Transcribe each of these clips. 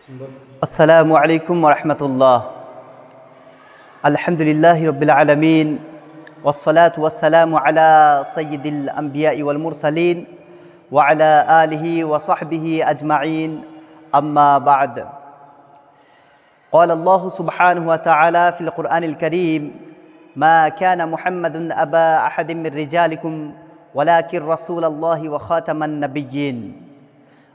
আসসালামু আলাইকুম ওয়া রাহমাতুল্লাহ। আলহামদুলিল্লাহি রাব্বিল আলামিন ওয়াসসালাতু ওয়াসসালামু আলা সাইয়্যিদিল আমবিয়াই ওয়াল মুরসালিন ওয়া আলা আলিহি ওয়া সাহবিহি আজমাইন, আম্মা বা'দ। قال الله سبحانه وتعالى في القرآن الكريم: ما كان محمد أبا أحد من رجالكم ولكن رسول الله وخاتم النبيين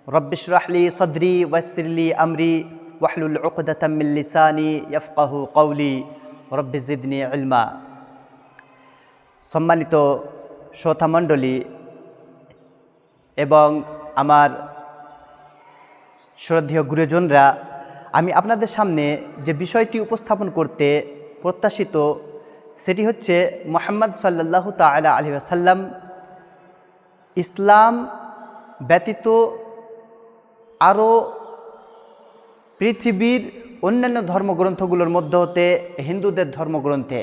رب اشرح لي صدري ويسر لي أمري واحلل عقدة من লিসানি ইয়াফকাহু কওলি রব্বি জিদনি ইলমা। সম্মানিত শ্রোতামণ্ডলী এবং আমার শ্রদ্ধেয় গুরুজনরা, আমি আপনাদের সামনে যে বিষয়টি উপস্থাপন করতে প্রত্যাশিত সেটি হচ্ছে মুহাম্মদ সাল্লাল্লাহু তাআলা আলাইহি ওয়াসাল্লাম ইসলাম ব্যতীত আরও পৃথিবীর অন্যান্য ধর্মগ্রন্থগুলোর মধ্যে হতে হিন্দুদের ধর্মগ্রন্থে,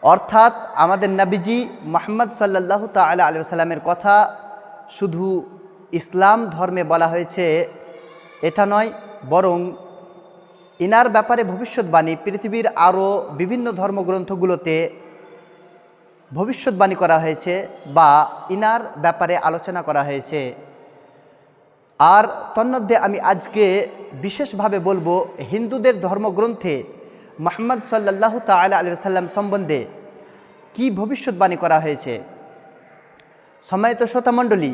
অর্থাৎ আমাদের নবীজি মুহাম্মদ সাল্লাল্লাহু তাআলা আলাইহি ওয়াসাল্লামের কথা শুধু ইসলাম ধর্মে বলা হয়েছে এটা নয়, বরং ইনার ব্যাপারে ভবিষ্যৎবাণী পৃথিবীর আরও বিভিন্ন ধর্মগ্রন্থগুলোতে ভবিষ্যৎবাণী করা হয়েছে বা ইনার ব্যাপারে আলোচনা করা হয়েছে। আর তন্মধ্যে আমি আজকে বিশেষভাবে বলবো হিন্দুদের ধর্মগ্রন্থে মুহাম্মদ সাল্লাল্লাহু তাআলা আলাইহি ওয়াসাল্লাম সম্বন্ধে কি ভবিষ্যৎবাণী করা হয়েছে। সম্মানিত শ্রোতামণ্ডলী,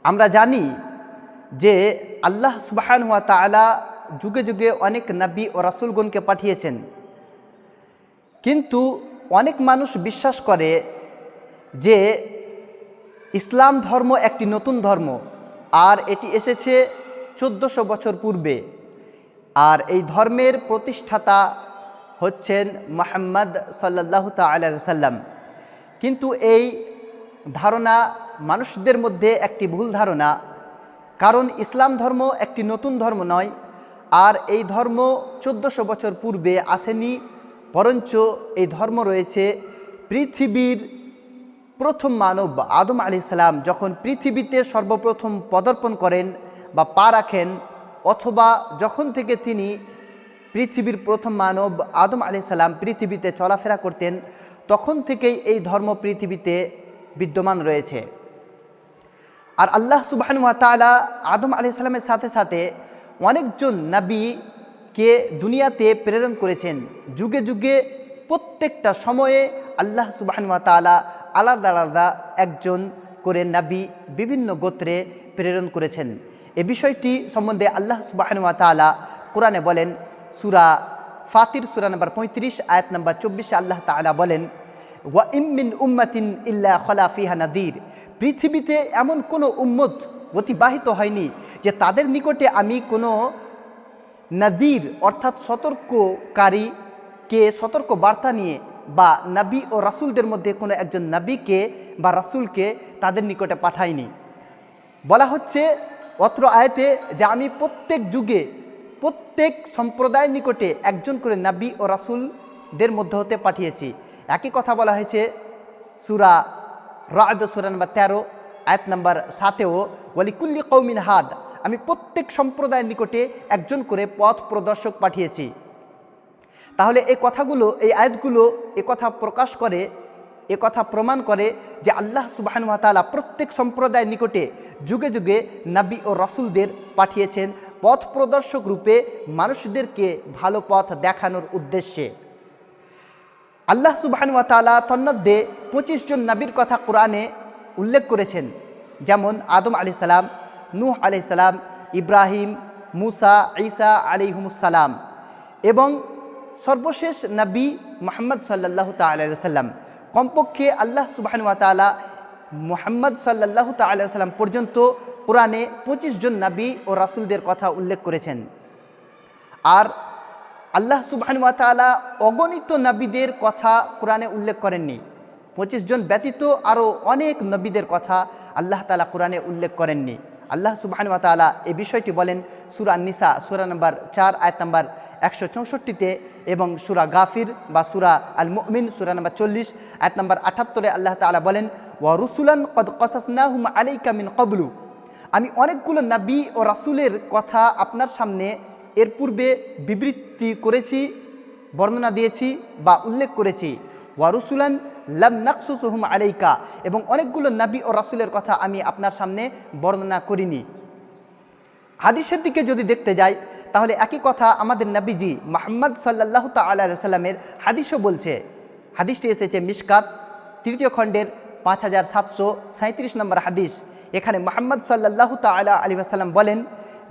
আমরা জানি যে আল্লাহ সুবহানাহু ওয়া তাআলা যুগে যুগে অনেক নবী ও রাসূলগণকে পাঠিয়েছেন, কিন্তু অনেক মানুষ বিশ্বাস করে যে ইসলাম ধর্ম একটি নতুন ধর্ম আর এটি এসেছে 1400 বছর পূর্বে, আর এই ধর্মের প্রতিষ্ঠাতা হচ্ছেন মুহাম্মদ সাল্লাল্লাহু তাআলা আলাইহি ওয়াসাল্লাম। কিন্তু এই ধারণা মানুষদের মধ্যে একটি ভুল ধারণা, কারণ ইসলাম ধর্ম একটি নতুন ধর্ম নয়, আর এই ধর্ম 1400 বছর পূর্বে আসেনি, বরঞ্চ এই ধর্ম রয়েছে পৃথিবীর প্রথম মানব আদম আলাইহিস সালাম যখন পৃথিবীতে সর্বপ্রথম পদার্পণ করেন বা পা রাখেন, অথবা যখন থেকে তিনি পৃথিবীর প্রথম মানব আদম আলাইহিস সালাম পৃথিবীতে চলাফেরা করতেন, তখন থেকেই এই ধর্ম পৃথিবীতে বিদ্যমান রয়েছে। আর আল্লাহ সুবহানাহু ওয়া তাআলা আদম আলাইহিস সালামের সাথে সাথে অনেকজন নবীকে দুনিয়াতে প্রেরণ করেছেন। যুগে যুগে প্রত্যেকটা সময়ে আল্লাহ সুবহানাহু ওয়া তাআলা আলাদা আলাদা একজন করে নবী বিভিন্ন গোত্রে প্রেরণ করেছেন। এ বিষয়টি সম্বন্ধে আল্লাহ সুবহানাহু ওয়া তাআলা কোরআনে বলেন, সূরা ফাতির সূরা নম্বর 35 আয়াত নম্বর 24 আল্লাহ তাআলা বলেন, ওয়া ইম মিন উম্মাতিন ইল্লা খালা ফিহা নাদির, পৃথিবীতে এমন কোনো উম্মত অতিবাহিত হয়নি যে তাদের নিকটে আমি কোনো নাদির অর্থাৎ সতর্ককারীকে সতর্ক বার্তা নিয়ে বা নবী ও রাসূলদের মধ্যে কোনো একজন নবীকে বা রাসূলকে তাদের নিকটে পাঠাইনি। বলা হচ্ছে অত্র আয়াতে যে আমি প্রত্যেক যুগে প্রত্যেক সম্প্রদায়ের নিকটে একজন করে নবী ও রাসূলদের মধ্যে হতে পাঠিয়েছি। একই কথা বলা হয়েছে সূরা রা'দ সূরা নম্বর 13 আয়াত নম্বর 7-এও, ওয়ালিকুল্লি কওমিন হাদ, আমি প্রত্যেক সম্প্রদায়ের নিকটে একজন করে পথ প্রদর্শক পাঠিয়েছি। তাহলে এই কথাগুলো, এই আয়াতগুলো কথা প্রকাশ করে, কথা প্রমাণ করে যে আল্লাহ সুবহানাহু ওয়া তাআলা প্রত্যেক সম্প্রদায়ের নিকটে যুগে যুগে নবী ও রাসূলদের পাঠিয়েছেন পথ প্রদর্শক রূপে, মানুষদেরকে ভালো পথ দেখানোর উদ্দেশ্যে। আল্লাহ সুবহানাহু ওয়া তাআলা তন্মধ্যে 25 জন নবীর কথা কোরআনে উল্লেখ করেছেন, যেমন আদম আলাইহিস সালাম, নূহ আলাইহিস সালাম, ইব্রাহিম, মুসা, ঈসা আলাইহিমুস সালাম এবং সর্বশেষ নবী মুহাম্মদ সাল্লাল্লাহু তাআলা আলাইহি ওয়াসাল্লাম। কমপক্ষে আল্লাহ সুবহানাহু ওয়া তাআলা মুহাম্মদ সাল্লাল্লাহু তাআলা আলাইহি ওয়াসাল্লাম পর্যন্ত কোরআনে 25 জন নবী ও রাসূলদের কথা উল্লেখ করেছেন। আর আল্লাহ সুবহানাহু ওয়া তাআলা অগণিত নবীদের কথা কোরআনে উল্লেখ করেননি। 25 জন ব্যতীত আরও অনেক নবীদের কথা আল্লাহ তাআলা কোরআনে উল্লেখ করেননি। আল্লাহ সুবহানাহু ওয়া তাআলা এই বিষয়টি বলেন সূরা নিসা সূরা নম্বর 4 আয়াত নম্বর 164-তে এবং সূরা গাফির বা সূরা আল মুমিন সূরা নম্বর 40 আয়াত নম্বর 78-এ আল্লাহ তাআলা বলেন, ওয়া রুসুলান কদ কাসাসনাহুম আলাইকা মিন ক্বাবলু, আমি অনেকগুলো নবী ও রাসূলের কথা আপনার সামনে এর পূর্বে বিবৃতি করেছি, বর্ণনা দিয়েছি বা উল্লেখ করেছি। ওয়া রুসুলান লাম নাকসুসুহুম আলাইকা, এবং অনেকগুলো নবী ও রাসূলের কথা আমি আপনার সামনে বর্ণনা করিনি। হাদিসের দিকে যদি দেখতে যাই তাহলে একই কথা আমাদের নবীজি মুহাম্মদ সাল্লাল্লাহু তাআলা আলাইহি ওয়াসাল্লামের হাদিসও বলছে। হাদিসটি এসেছে মিশকাত 3য় খণ্ডের 5737 নম্বর হাদিস। এখানে মুহাম্মদ সাল্লাল্লাহু তাআলা আলাইহি ওয়াসাল্লাম বলেন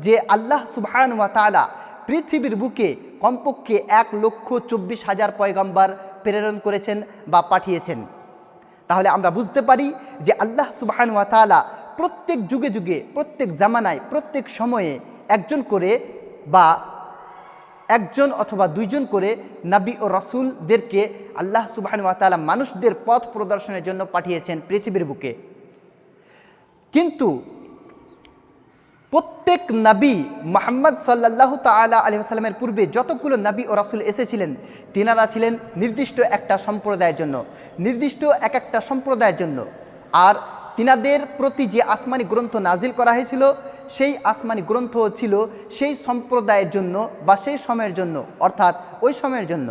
যে আল্লাহ সুবহানাহু ওয়া তাআলা পৃথিবীর বুকে কমপক্ষে 1,24,000 পয়গম্বর প্রেরণ করেছেন বা পাঠিয়েছেন। তাহলে আমরা বুঝতে পারি যে আল্লাহ সুবহানাহু ওয়া তাআলা প্রত্যেক যুগে যুগে, প্রত্যেক জামানায়, প্রত্যেক সময়ে একজন করে বা একজন অথবা দুইজন করে নবী ও রাসূলদেরকে আল্লাহ সুবহানাহু ওয়া তাআলা মানুষদের পথ প্রদর্শনের জন্য পাঠিয়েছেন পৃথিবীর বুকে। কিন্তু প্রত্যেক নবী মুহাম্মদ সাল্লাল্লাহু তাআলা আলাইহি ওয়াসাল্লামের পূর্বে যতগুলো নবী ও রাসূল এসেছিলেন তিনারা ছিলেন নির্দিষ্ট একটা সম্প্রদায়ের জন্য, নির্দিষ্ট একটা সম্প্রদায়ের জন্য। আর তিনাদের প্রতি যে আসমানি গ্রন্থ নাজিল করা হয়েছিল সেই আসমানি গ্রন্থ ছিল সেই সম্প্রদায়ের জন্য বা সেই সময়ের জন্য, অর্থাৎ ওই সময়ের জন্য।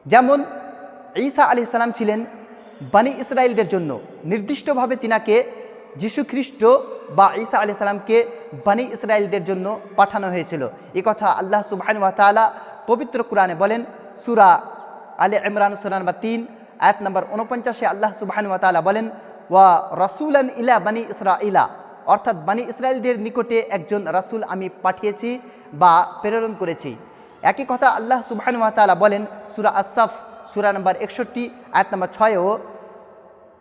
যেমন ঈসা আলাইহিস সালাম ছিলেন বনি ইসরাইলদের জন্য, নির্দিষ্টভাবে তিনাকে যীশু খ্রিস্ট বা ঈসা আলাইহিস সালামকে বনি ইসরাইলদের জন্য পাঠানো হয়েছিল। এই কথা আল্লাহ সুবহানাহু ওয়া তাআলা পবিত্র কোরআনে বলেন। সূরা আলে ইমরান সূরা নম্বর 3 আয়াত নম্বর 49-এ আল্লাহ সুবহানাহু ওয়া তাআলা বলেন, ওয়া রাসূলান ইলা বনি ইসরাইলা, অর্থাৎ বনি ইসরাইলদের নিকটে একজন রাসূল আমি পাঠিয়েছি বা প্রেরণ করেছি। একই কথা আল্লাহ সুবহানাহু ওয়া তাআলা বলেন সূরা আস-সাফ সূরা নম্বর 61 আয়াত নম্বর 6-এও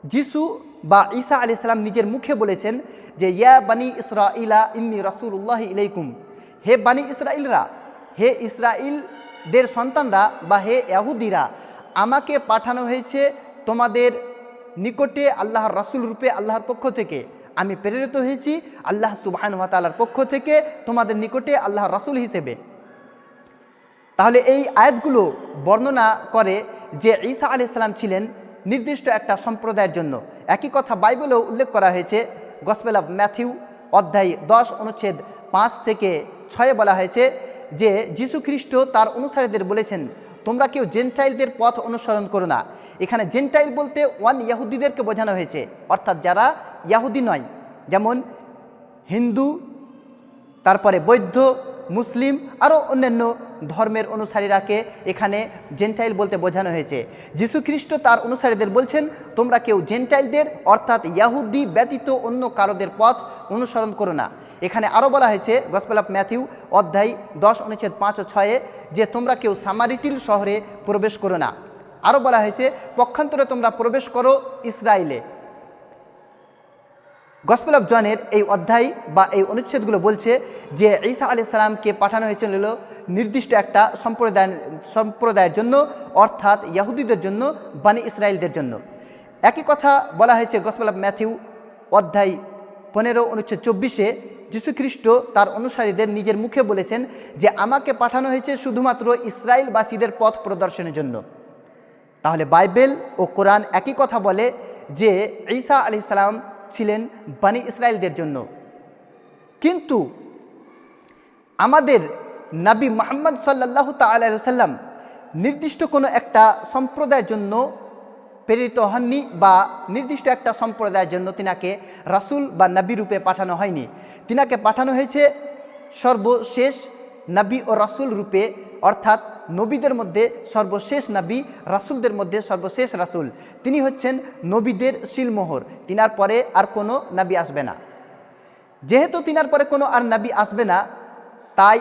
যিশু বা ঈসা আলাইহিস সালাম নিজের মুখে বলেছেন যে ইয়া বনি ইসরাইলা ইন্নী রাসূলুল্লাহি ইলাইকুম, হে বনি ইসরাইলরা, হে ইসরাইলদের সন্তানরা বা হে ইহুদিরা, আমাকে পাঠানো হয়েছে তোমাদের নিকটে আল্লাহর রাসূল রূপে আল্লাহর পক্ষ থেকে। আমি প্রেরিত হয়েছি আল্লাহ সুবহানাহু ওয়া তাআলার পক্ষ থেকে তোমাদের নিকটে আল্লাহর রাসূল হিসেবে। তাহলে এই আয়াতগুলো বর্ণনা করে যে ঈসা আলাইহিস সালাম ছিলেন নির্দিষ্ট একটা সম্প্রদায়ের জন্য। একই কথা বাইবেলেও উল্লেখ করা হয়েছে। গসপেল অফ ম্যাথিউ অধ্যায় 10 অনুচ্ছেদ 5 থেকে 6 বলা হয়েছে যে যীশু খ্রিস্ট তার অনুসারীদের বলেছেন, তোমরা কেউ জেন্টাইলদের পথ অনুসরণ করো না। এখানে জেন্টাইল বলতে ইহুদিদেরকে বোঝানো হয়েছে, অর্থাৎ যারা ইহুদি নয়, যেমন হিন্দু, তারপরে বৌদ্ধ, মুসলিম, আরও অন্যান্য ধর্মের অনুসারীরাকে এখানে জেন্টাইল বলতে বোঝানো হয়েছে। যীশু খ্রিস্ট তার অনুসারীদের বলছেন, তোমরা কেউ জেন্টাইলদের অর্থাৎ ইহুদি ব্যতীত অন্য কারোদের পথ অনুসরণ করো না। এখানে আরও বলা হয়েছে গসপেল অফ ম্যাথিউ অধ্যায় 10 অনুচ্ছেদ 5 ও 6 যে তোমরা কেউ সামারিটিল শহরে প্রবেশ করো না। আরও বলা হয়েছে পক্ষান্তরে তোমরা প্রবেশ করো ইসরায়েলে। গসপেল অফ জনের এই অধ্যায় বা এই অনুচ্ছেদগুলো বলছে যে ঈসা আলাইহিস সালামকে পাঠানো হয়েছিল নির্দিষ্ট একটা সম্প্রদায়ের জন্য, অর্থাৎ ইহুদিদের জন্য, বনি ইসরাইলদের জন্য। একই কথা বলা হয়েছে গসপেল অফ ম্যাথিউ অধ্যায় 15 অনুচ্ছেদ 24-এ যীশু খ্রিস্ট তার অনুসারীদের নিজের মুখে বলেছেন যে আমাকে পাঠানো হয়েছে শুধুমাত্র ইসরায়েলবাসীদের পথ প্রদর্শনের জন্য। তাহলে বাইবেল ও কোরআন একই কথা বলে যে ঈসা আলাইহিস সালাম ছিলেন বনি ইসরাইলদের জন্য। কিন্তু আমাদের নবী মুহাম্মদ সাল্লাল্লাহু তাআলা আলাইহি ওয়াসাল্লাম নির্দিষ্ট কোনো একটা সম্প্রদায়ের জন্য প্রেরিত হননি বা নির্দিষ্ট একটা সম্প্রদায়ের জন্য তিনাকে রাসূল বা নবী রূপে পাঠানো হয়নি। তিনাকে পাঠানো হয়েছে সর্বশেষ নবী ও রাসূল রূপে, অর্থাৎ নবীদের মধ্যে সর্বশেষ নবী, রাসূলদের মধ্যে সর্বশেষ রাসূল। তিনি হচ্ছেন নবীদের সিলমোহর। তিনার পরে আর কোনো নবী আসবে না। যেহেতু তিনার পরে কোনো আর নবী আসবে না, তাই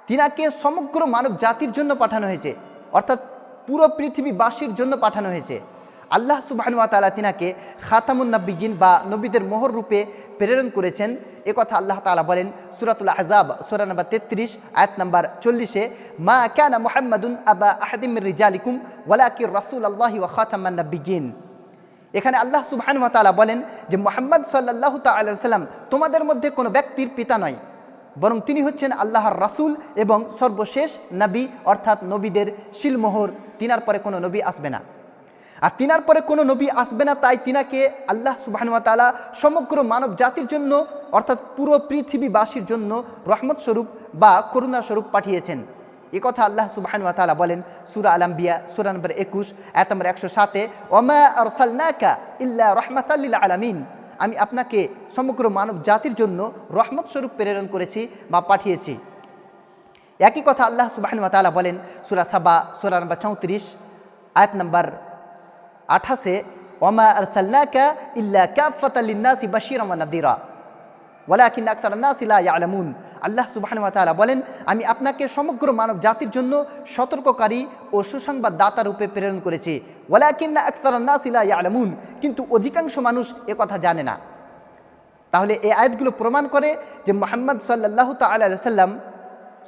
তিনাকে সমগ্র মানব জাতির জন্য পাঠানো হয়েছে, অর্থাৎ পুরো পৃথিবীবাসীর জন্য পাঠানো হয়েছে। আল্লাহ সুবহানাহু ওয়া তাআলা তিনাকে খাতামুন নবিয়্যিন বা নবীদের মোহর রূপে প্রেরণ করেছেন। একথা আল্লাহ তাআলা বলেন সূরাতুল আহজাব সূরা নম্বর 33 আয়াত নম্বর 40-এ, মা কানা মুহাম্মাদুন আবা আহাদিম মির রিজালিকুম ওয়ালাকিন রাসূলুল্লাহি ওয়া খাতামান নবিয়্যিন। এখানে আল্লাহ সুবহানাহু ওয়া তাআলা বলেন যে মুহাম্মদ সাল্লাল্লাহু তাআলা আলাইহি ওয়াসাল্লাম তোমাদের মধ্যে কোনো ব্যক্তির পিতা নয়, বরং তিনি হচ্ছেন আল্লাহর রাসূল এবং সর্বশেষ নবী, অর্থাৎ নবীদের সিলমোহর। তিনার পরে কোনো নবী আসবে না। আর তিনার পরে কোনো নবী আসবে না, তাই তিনাকে আল্লাহ সুবহানাহু ওয়া তাআলা সমগ্র মানব জাতির জন্য অর্থাৎ পুরো পৃথিবীবাসীর জন্য রহমত স্বরূপ বা করুণা স্বরূপ পাঠিয়েছেন। এ কথা আল্লাহ সুবহানাহু ওয়া তাআলা বলেন সূরা আল আম্বিয়া সূরা নম্বর 21 আয়াত নম্বর 107-এ, ওমা আরসালনাকা ইল্লা রাহমাতাল লিল আলামিন, আমি আপনাকে সমগ্র মানব জাতির জন্য রহমত স্বরূপ প্রেরণ করেছি বা পাঠিয়েছি। একই কথা আল্লাহ সুবহানাহু ওয়া তাআলা বলেন সূরা সাবা সূরা নম্বর 34 আয়াত নম্বর 28-এ, ওমা আরসালনাকা ইল্লা কাফাতাল লিন্নাসি বাশীরান ওয়া নাযীরা ওয়ালাকিন আকসারান নাসি লা ইয়ালামুন। আল্লাহ সুবহানাহু ওয়া তাআলা বলেন, আমি আপনাকে সমগ্র মানব জাতির জন্য সতর্ককারী ও সুসংবাদদাতা রূপে প্রেরণ করেছি। ওয়ালাকিন আকসারান নাসি লা ইয়ালামুন, কিন্তু অধিকাংশ মানুষ এ কথা জানে না। তাহলে এই আয়াতগুলো প্রমাণ করে যে মুহাম্মদ সাল্লাল্লাহু তাআলা আলাইহি ওয়াসাল্লাম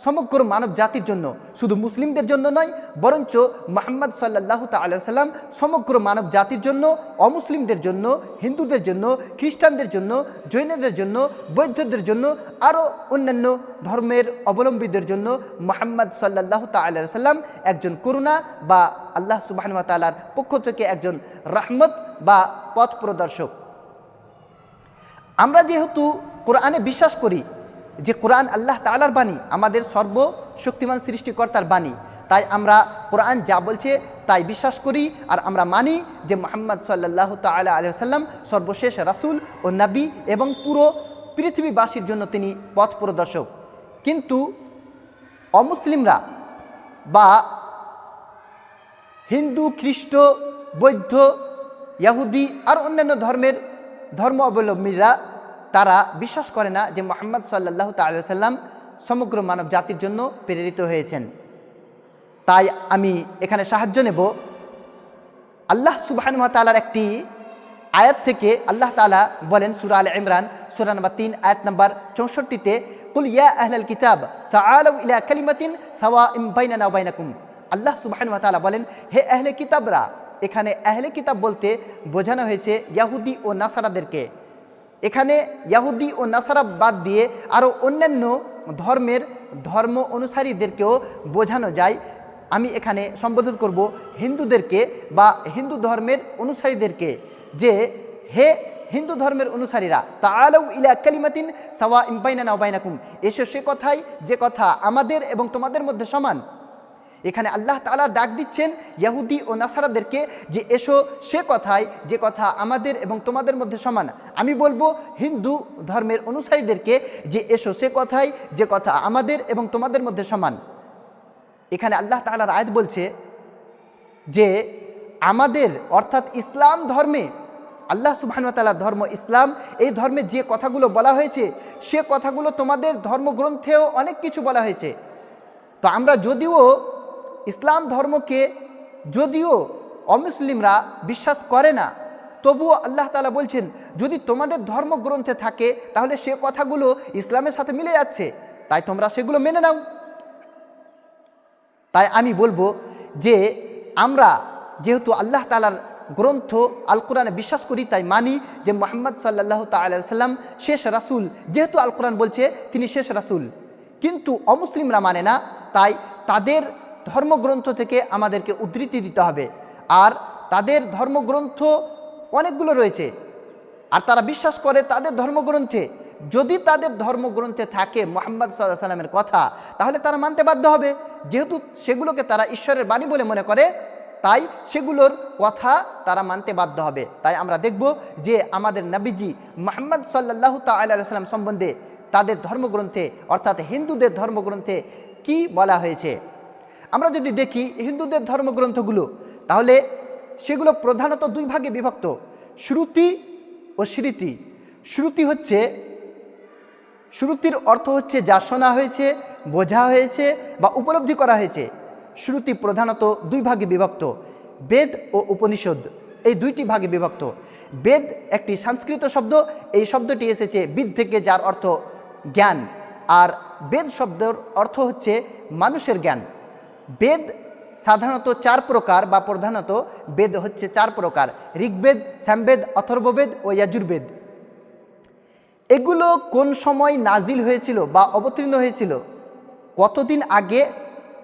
সমগ্র মানব জাতির জন্য, শুধু মুসলিমদের জন্য নয়, বরঞ্চ মুহাম্মদ সাল্লাল্লাহু তাআলা আলাইহি ওয়াসাল্লাম সমগ্র মানব জাতির জন্য, অমুসলিমদের জন্য, হিন্দুদের জন্য, খ্রিস্টানদের জন্য, জৈনদের জন্য, বৌদ্ধদের জন্য, আরও অন্যান্য ধর্মের অবলম্বীদের জন্য মুহাম্মদ সাল্লাল্লাহু তাআলা আলাইহি ওয়াসাল্লাম একজন করুণা বা আল্লাহ সুবহানাহু ওয়া তাআলার পক্ষ থেকে একজন রহমত বা পথ প্রদর্শক। আমরা যেহেতু কোরআনে বিশ্বাস করি যে কোরআন আল্লাহ তাআলার বাণী, আমাদের সর্বশক্তিমান সৃষ্টিকর্তার বাণী, তাই আমরা কোরআন যা বলছে তাই বিশ্বাস করি আর আমরা মানি যে মুহাম্মদ সাল্লাল্লাহু তাআলা আলাইহি ওয়াসাল্লাম সর্বশেষ রাসূল ও নবী এবং পুরো পৃথিবীবাসীর জন্য তিনি পথ প্রদর্শক। কিন্তু অমুসলিমরা বা হিন্দু, খ্রিস্ট, বৌদ্ধ, ইহুদি আর অন্যান্য ধর্ম অবলম্বীরা তারা বিশ্বাস করে না যে মুহাম্মদ সাল্লাল্লাহু তাআলা আলাইহি ওয়াসাল্লাম সমগ্র মানব জাতির জন্য প্রেরিত হয়েছেন। তাই আমি এখানে সাহায্য নেব আল্লাহ সুবহানাহু ওয়া তাআলার একটি আয়াত থেকে। আল্লাহ তাআলা বলেন সূরা আলে ইমরান সূরা নম্বর 3 আয়াত নম্বর 64-তে, কুল ইয়া আহলাল কিতাব তাআলু ইলা কালিমাতিন সাওয়াইন বাইনানা ওয়া বাইনাকুম। আল্লাহ সুবহানাহু ওয়া তাআলা বলেন, হে আহলে কিতাবরা, এখানে আহলে কিতাব বলতে বোঝানো হয়েছে ইহুদি ও নাসারাদেরকে। এখানে ইহুদি ও নাসারা বাদ দিয়ে আরও অন্যান্য ধর্ম অনুসারীদেরকেও বোঝানো যায়। আমি এখানে সম্বোধন করব হিন্দুদেরকে বা হিন্দু ধর্মের অনুসারীদেরকে, যে হে হিন্দু ধর্মের অনুসারীরা, তাআলাউ ইলা কালিমাতিন সাওয়াইন বাইনানা ওয়া বাইনাকুম, এসো সে কথাই যে কথা আমাদের এবং তোমাদের মধ্যে সমান। এখানে আল্লাহ তাআলা ডাক দিচ্ছেন ইহুদি ও নাসারাদেরকে যে এসো সে কথাই যে কথা আমাদের এবং তোমাদের মধ্যে সমান। আমি বলবো হিন্দু ধর্মের অনুসারীদেরকে যে এসো সে কথাই যে কথা আমাদের এবং তোমাদের মধ্যে সমান। এখানে আল্লাহ তাআলার আয়াত বলছে যে আমাদের অর্থাৎ ইসলাম ধর্মে, আল্লাহ সুবহানাহু ওয়া তাআলার ধর্ম ইসলাম, এই ধর্মে যে কথাগুলো বলা হয়েছে সে কথাগুলো তোমাদের ধর্মগ্রন্থেও অনেক কিছু বলা হয়েছে। তো আমরা যদিও ইসলাম ধর্মকে যদিও অমুসলিমরা বিশ্বাস করে না, তবুও আল্লাহ তাআলা বলছেন যদি তোমাদের ধর্মগ্রন্থে থাকে তাহলে সে কথাগুলো ইসলামের সাথে মিলে যাচ্ছে, তাই তোমরা সেগুলো মেনে নাও। তাই আমি বলবো যে আমরা যেহেতু আল্লাহ তাআলার গ্রন্থ আল কোরআনে বিশ্বাস করি, তাই মানি যে মুহাম্মদ সাল্লাল্লাহু তাআলা আলাইহি ওয়াসাল্লাম শেষ রাসূল। যেহেতু আল কোরআন বলছে তিনি শেষ রাসূল, কিন্তু অমুসলিমরা মানে না, তাই তাদের ধর্মগ্রন্থ থেকে আমাদেরকে উদ্ধৃতি দিতে হবে। আর তাদের ধর্মগ্রন্থ অনেকগুলো রয়েছে আর তারা বিশ্বাস করে তাদের ধর্মগ্রন্থে, যদি তাদের ধর্মগ্রন্থে থাকে মুহাম্মদ সাল্লাল্লাহু আলাইহি ওয়াসাল্লামের কথা, তাহলে তারা মানতে বাধ্য হবে। যেহেতু সেগুলোকে তারা ঈশ্বরের বাণী বলে মনে করে, তাই সেগুলোর কথা তারা মানতে বাধ্য হবে। তাই আমরা দেখব যে আমাদের নবীজি মুহাম্মদ সাল্লাল্লাহু তাআলা আলাইহি ওয়াসাল্লাম সম্বন্ধে তাদের ধর্মগ্রন্থে অর্থাৎ হিন্দুদের ধর্মগ্রন্থে কি বলা হয়েছে। আমরা যদি দেখি হিন্দুদের ধর্মগ্রন্থগুলো, তাহলে সেগুলো প্রধানত দুই ভাগে বিভক্ত, শ্রুতি ও স্মৃতি। শ্রুতির অর্থ হচ্ছে যা শোনা হয়েছে, বোঝা হয়েছে বা উপলব্ধি করা হয়েছে। শ্রুতি প্রধানত দুই ভাগে বিভক্ত, বেদ ও উপনিষদ, এই দুইটি ভাগে বিভক্ত। বেদ একটি সংস্কৃত শব্দ, এই শব্দটি এসেছে বিদ থেকে, যার অর্থ জ্ঞান, আর বেদ শব্দের অর্থ হচ্ছে মানুষের জ্ঞান। বেদ সাধারণত 4 প্রকার বা প্রধানত বেদ হচ্ছে 4 প্রকার, ঋগ্বেদ, সামবেদ, অথর্ববেদ ও যজুর্বেদ। এগুলো কোন সময় নাজিল হয়েছিল বা অবতীর্ণ হয়েছিল, কতদিন আগে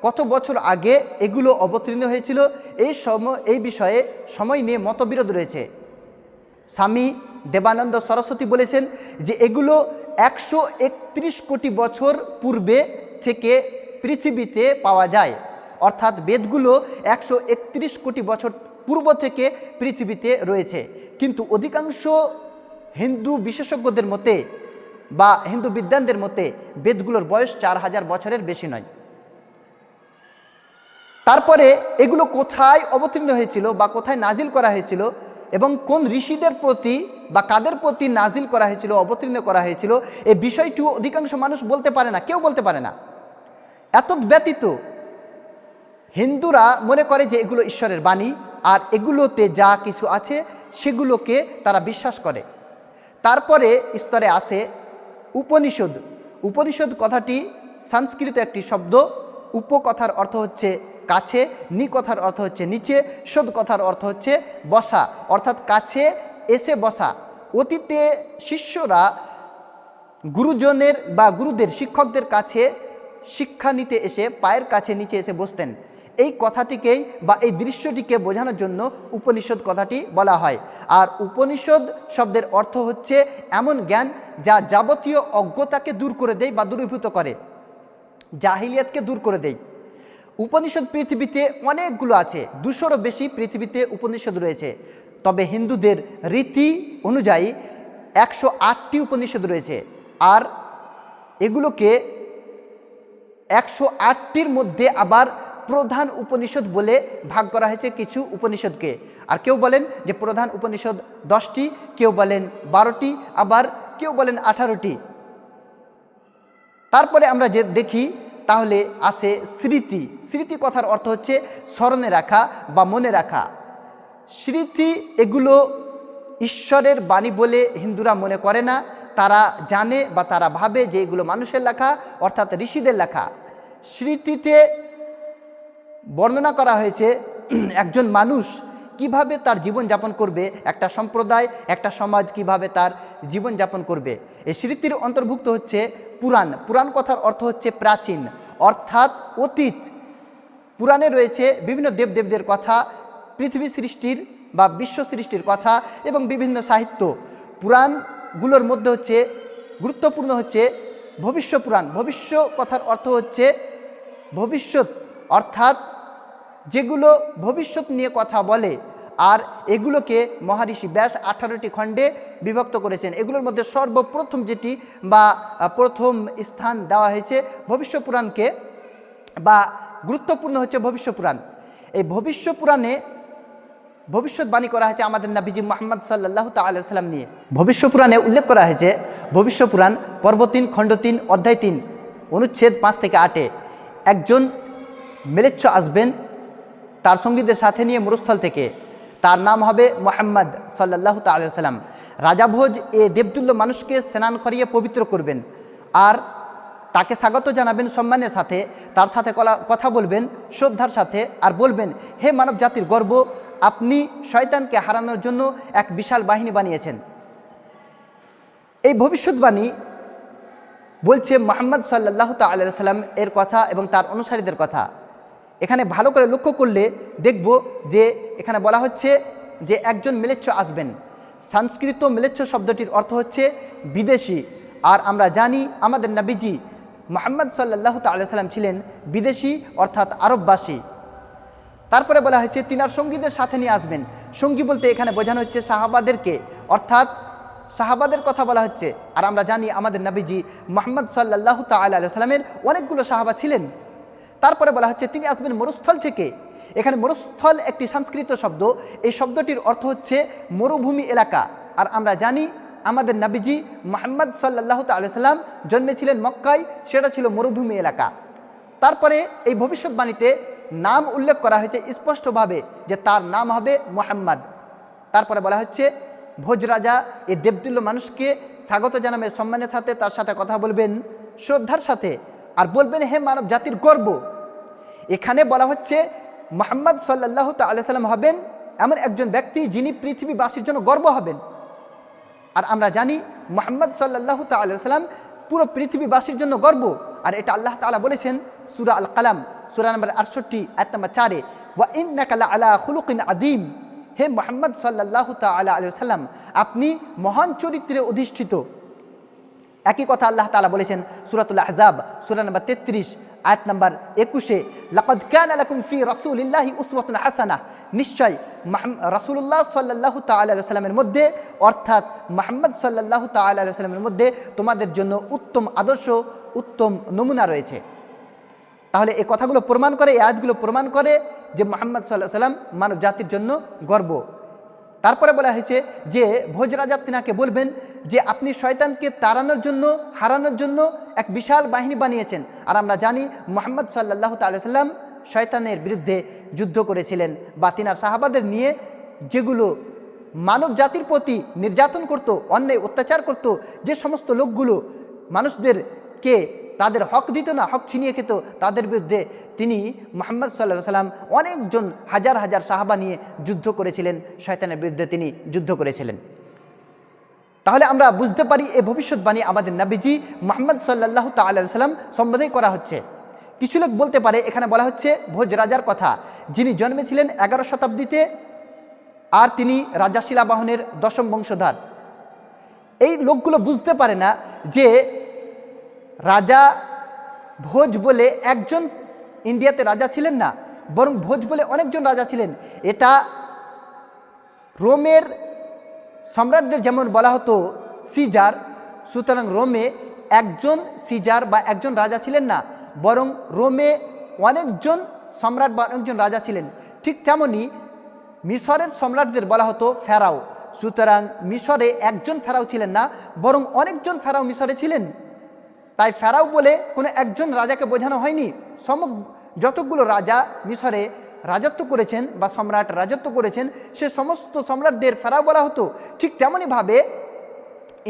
কত বছর আগে এগুলো অবতীর্ণ হয়েছিল এই বিষয়ে সময় নিয়ে মতবিরোধ রয়েছে। স্বামী দেবানন্দ সরস্বতী বলেছেন যে এগুলো 131 কোটি বছর পূর্বে থেকে পৃথিবীতে পাওয়া যায়, অর্থাৎ বেদগুলো 131 কোটি বছর পূর্ব থেকে পৃথিবীতে রয়েছে। কিন্তু অধিকাংশ হিন্দু বিশেষজ্ঞদের মতে বা হিন্দু বিদ্বানদের মতে বেদগুলোর বয়স 4000 বছরের বেশি নয়। তারপরে এগুলো কোথায় অবতীর্ণ হয়েছিল বা কোথায় নাজিল করা হয়েছিল এবং কোন ঋষিদের প্রতি বা কাদের প্রতি নাজিল করা হয়েছিল, অবতীর্ণ করা হয়েছিল, এই বিষয়টিও অধিকাংশ মানুষ বলতে পারে না, কেউ বলতে পারে না। এতদ ব্যতীত হিন্দুরা মনে করে যে এগুলো ঈশ্বরের বাণী আর এগুলোতে যা কিছু আছে সেগুলোকে তারা বিশ্বাস করে। তারপরে স্তরে আসে উপনিষদ। উপনিষদ কথাটি সংস্কৃত একটি শব্দ। উপ কথার অর্থ হচ্ছে কাছে, নি কথার অর্থ হচ্ছে নিচে, শোধ কথার অর্থ হচ্ছে বসা, অর্থাৎ কাছে এসে বসা। অতীতে শিষ্যরা গুরুজনের বা গুরুদের শিক্ষকদের কাছে শিক্ষা নিতে এসে পায়ের কাছে নিচে এসে বসতেন। এই কথাটিকেই বা এই দৃশ্যটিকে বোঝানোর জন্য উপনিষদ কথাটি বলা হয়। আর উপনিষদ শব্দের অর্থ হচ্ছে এমন জ্ঞান যা যাবতীয় অজ্ঞতাকে দূর করে দেয় বা দূরীভূত করে, জাহিলিয়াতকে দূর করে দেয়। উপনিষদ পৃথিবীতে অনেকগুলো আছে, 200-রও বেশি পৃথিবীতে উপনিষদ রয়েছে। তবে হিন্দুদের রীতি অনুযায়ী 108টি উপনিষদ রয়েছে। আর এগুলোকে 108টির মধ্যে আবার প্রধান উপনিষদ বলে ভাগ করা হয়েছে কিছু উপনিষদকে। আর কেউ বলেন যে প্রধান উপনিষদ 10টি, কেউ বলেন 12টি, আবার কেউ বলেন 18টি। তারপরে আমরা যে দেখি তাহলে আসে স্মৃতি। স্মৃতি কথার অর্থ হচ্ছে স্মরণে রাখা বা মনে রাখা। স্মৃতি এগুলো ঈশ্বরের বাণী বলে হিন্দুরা মনে করে না, তারা জানে বা তারা ভাবে যে এগুলো মানুষের লেখা, অর্থাৎ ঋষিদের লেখা। স্মৃতিতে বর্ণনা করা হয়েছে একজন মানুষ কিভাবে তার জীবন যাপন করবে, একটা সম্প্রদায়, একটা সমাজ কিভাবে তার জীবন যাপন করবে। এই স্মৃতির অন্তর্ভুক্ত হচ্ছে পুরাণ। পুরাণ কথার অর্থ হচ্ছে প্রাচীন, অর্থাৎ অতীত। পুরাণে রয়েছে বিভিন্ন দেবদেবদের কথা, পৃথিবী সৃষ্টির বা বিশ্ব সৃষ্টির কথা এবং বিভিন্ন সাহিত্য। পুরাণগুলোর মধ্যে হচ্ছে গুরুত্বপূর্ণ হচ্ছে ভবিষ্য পুরাণ। ভবিষ্য কথার অর্থ হচ্ছে ভবিষ্যৎ, অর্থাৎ যেগুলো ভবিষ্যৎ নিয়ে কথা বলে। আর এগুলোকে মহারিষি ব্যাস 18টি খণ্ডে বিভক্ত করেছেন। এগুলোর মধ্যে সর্বপ্রথম যেটি বা প্রথম স্থান দেওয়া হয়েছে ভবিষ্য পুরাণকে, বা গুরুত্বপূর্ণ হচ্ছে ভবিষ্য পুরাণ। এই ভবিষ্য পুরাণে ভবিষ্যৎবাণী করা হয়েছে আমাদের নবীজি মুহাম্মদ সাল্লাল্লাহু তাআলা আলাইহি ওয়াসাল্লাম নিয়ে। ভবিষ্য পুরাণে উল্লেখ করা হয়েছে, ভবিষ্য পুরাণ পর্ব 3 খণ্ড 3 অধ্যায় 3 অনুচ্ছেদ 5 থেকে 8-এ একজন মেলেচ্ছ আসবেন তার সঙ্গীদের সাথে নিয়ে মরুস্থল থেকে। তার নাম হবে মুহাম্মদ সাল্লাল্লাহু তাআলা আলাইহি ওয়াসাল্লাম। রাজাভোজ এ দেবতুল্য মানুষকে স্নান করিয়ে পবিত্র করবেন আর তাকে স্বাগত জানাবেন সম্মানের সাথে, তার সাথে কথা বলবেন শ্রদ্ধার সাথে, আর বলবেন, হে মানব জাতির গর্ব, আপনি শয়তানকে হারানোর জন্য এক বিশাল বাহিনী বানিয়েছেন। এই ভবিষ্যৎবাণী বলছে মুহাম্মদ সাল্লাল্লাহু তাআলা আলাইহি ওয়াসাল্লাম এর কথা এবং তার অনুসারীদের কথা। এখানে ভালো করে লক্ষ্য করলে দেখব যে এখানে বলা হচ্ছে যে একজন মিলেচ্ছ আসবেন। সংস্কৃত মিলেচ্ছ শব্দটির অর্থ হচ্ছে বিদেশি। আর আমরা জানি আমাদের নবীজি মুহাম্মদ সাল্লাল্লাহু তাআলা আলাইহি ওয়াসাল্লাম ছিলেন বিদেশি, অর্থাৎ আরববাসী। তারপরে বলা হয়েছে তিনার সঙ্গীদের সাথে নিয়ে আসবেন। সঙ্গী বলতে এখানে বোঝানো হচ্ছে সাহাবাদেরকে, অর্থাৎ সাহাবাদের কথা বলা হচ্ছে। আর আমরা জানি আমাদের নবীজি মুহাম্মদ সাল্লাল্লাহু তাআলা আলাইহি ওয়াসাল্লামের অনেকগুলো সাহাবা ছিলেন। তারপরে বলা হচ্ছে তিনি আসবেন মরুস্থল থেকে। এখানে মরুস্থল একটি সংস্কৃত শব্দ। এই শব্দটির অর্থ হচ্ছে মরুভূমি এলাকা। আর আমরা জানি আমাদের নবীজি মুহাম্মদ সাল্লাল্লাহু তাআলা আলাইহি ওয়াসাল্লাম জন্মেছিলেন মক্কায়, সেটা ছিল মরুভূমি এলাকা। তারপরে এই ভবিষ্যৎবাণীতে নাম উল্লেখ করা হয়েছে স্পষ্টভাবে যে তার নাম হবে মুহাম্মদ। তারপরে বলা হচ্ছে ভোজরাজা এই দেবতুল্য মানুষকে স্বাগত জানাবে সম্মানের সাথে, তার সাথে কথা বলবেন শ্রদ্ধার সাথে, আর বলবেন, হে মানব জাতির গর্ব। এখানে বলা হচ্ছে মুহাম্মদ সাল্লাল্লাহু তাআলা আলাইহি ওয়াসাল্লাম হবেন এমন একজন ব্যক্তি যিনি পৃথিবীবাসীর জন্য গর্ব হবেন। আর আমরা জানি মুহাম্মদ সাল্লাল্লাহু তাআলা আলাইহি ওয়াসাল্লাম পুরো পৃথিবীবাসীর জন্য গর্ব। আর এটা আল্লাহ তাআলা বলেছেন সূরা আল কালাম সূরা নম্বর 68 আয়াত নম্বর 4, ওয়া ইন্নাকা লাআলা খুলুকিন আযীম, হে মুহাম্মদ সাল্লাল্লাহু তাআলা আলাইহি ওয়াসাল্লাম, আপনি মহান চরিত্রে অধিষ্ঠিত। একই কথা আল্লাহ তাআলা বলেছেন সূরাতুল আহজাব সূরা নম্বর 33 আয়াত নম্বর 21, লাকাদ কানা লাকুম ফি রাসূলিল্লাহি উসওয়াতুন হাসানাহ, নিশ্চয় রাসূলুল্লাহ সাল্লাল্লাহু তাআলা আলাইহি ওয়াসাল্লামের মধ্যে, অর্থাৎ মুহাম্মদ সাল্লাল্লাহু তাআলা আলাইহি ওয়াসাল্লামের মধ্যে তোমাদের জন্য উত্তম আদর্শ, উত্তম নমুনা রয়েছে। তাহলে এই কথাগুলো প্রমাণ করে, এই আয়াতগুলো প্রমাণ করে যে মুহাম্মদ সাল্লাল্লাহু আলাইহি ওয়াসাল্লাম মানব জাতির জন্য গর্ব। তারপরে বলা হয়েছে যে ভোজ রাজা তিনাকে বলবেন যে আপনি শয়তানকে তাড়ানোর জন্য, হারানোর জন্য এক বিশাল বাহিনী বানিয়েছেন। আর আমরা জানি মুহাম্মদ সাল্লাল্লাহু তাআলা আলাইহি ওয়াসাল্লাম শয়তানের বিরুদ্ধে যুদ্ধ করেছিলেন, বা তিনার সাহাবাদের নিয়ে যেগুলো মানব জাতির প্রতি নির্যাতন করত, অন্যায় অত্যাচার করত, যে সমস্ত লোকগুলো মানুষদেরকে তাদের হক দিত না, হক ছিনিয়ে খেত, তাদের বিরুদ্ধে তিনি মুহাম্মদ সাল্লাল্লাহু আলাইহি ওয়াসাল্লাম অনেকজন হাজার হাজার সাহাবা নিয়ে যুদ্ধ করেছিলেন, শয়তানের বিরুদ্ধে তিনি যুদ্ধ করেছিলেন। তাহলে আমরা বুঝতে পারি এই ভবিষ্যৎবাণী আমাদের নবীজি মুহাম্মদ সাল্লাল্লাহু তাআলা আলাইহি ওয়াসাল্লাম সম্বন্ধেই করা হচ্ছে। কিছু লোক বলতে পারে এখানে বলা হচ্ছে ভোজ রাজার কথা, যিনি জন্মেছিলেন 11 শতাব্দীতে, আর তিনি রাজা শিলাবাহনের 10ম বংশধর। এই লোকগুলো বুঝতে পারে না যে রাজা ভোজ বলে একজন ইন্ডিয়াতে রাজা ছিলেন না, বরং ভোজ বলে অনেকজন রাজা ছিলেন। এটা রোমের সম্রাটদের যেমন বলা হতো সিজার, সুতরাং রোমে একজন সিজার বা একজন রাজা ছিলেন না, বরং রোমে অনেকজন সম্রাট বা অনেকজন রাজা ছিলেন। ঠিক তেমনই মিশরের সম্রাটদের বলা হতো ফেরাও, সুতরাং মিশরে একজন ফেরাও ছিলেন না, বরং অনেকজন ফেরাও মিশরে ছিলেন। তাই ফেরাও বলে কোনো একজন রাজাকে বোঝানো হয়নি, যতগুলো রাজা মিশরে রাজত্ব করেছেন বা সম্রাট রাজত্ব করেছেন সে সমস্ত সম্রাটদের ফেরাও বলা হতো। ঠিক তেমনইভাবে